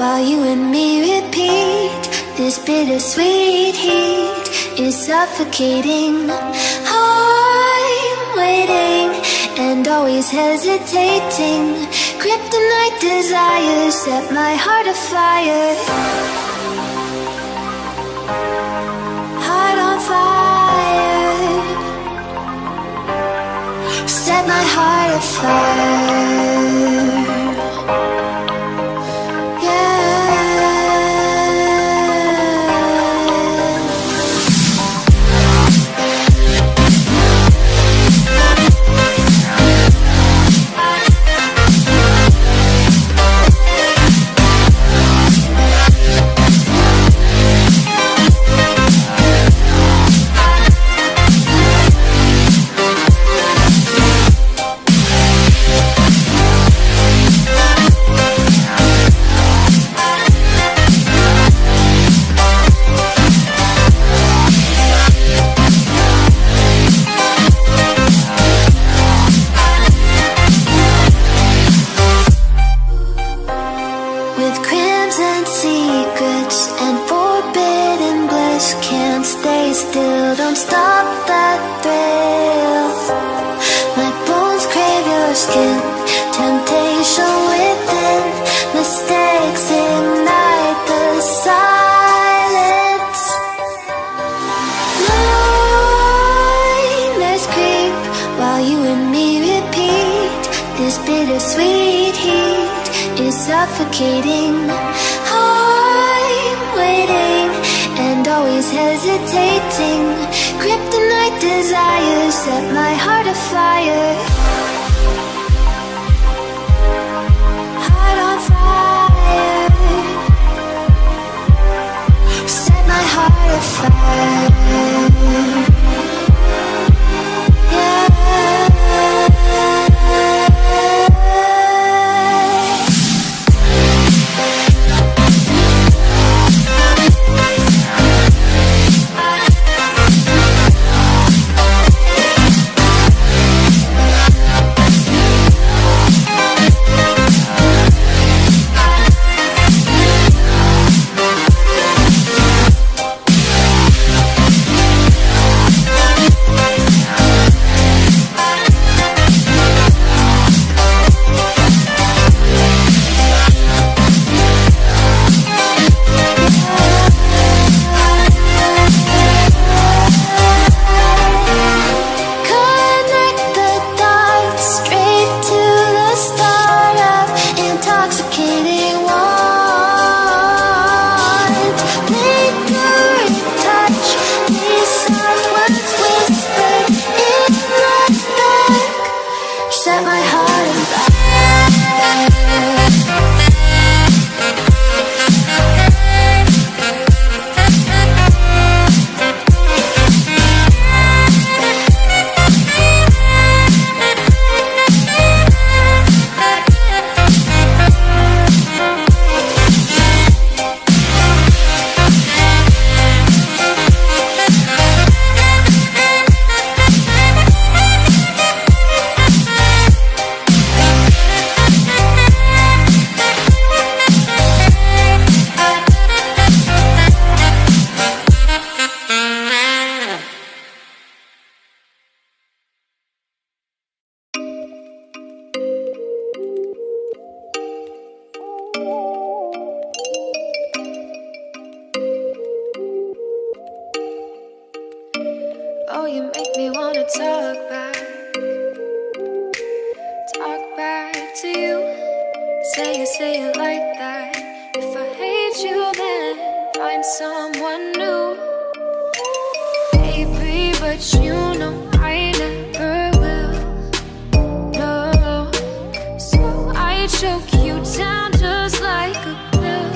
while you and me repeat. This bittersweet heat is suffocating. I'm waiting and always hesitating. Kryptonite desires set my heart afire. Heart on fire. Set my heart afire. Suffocating. I'm waiting and always hesitating. Kryptonite desires set my heart afire. Heart on fire. Set my heart afire. Oh, you make me wanna talk back to you. Say it like that. If I hate you, then find someone new. Baby, but you know I never will. No, so I choke you down just like a pill.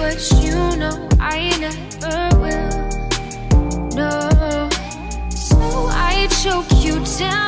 but you know I never will. No, so I choke you down.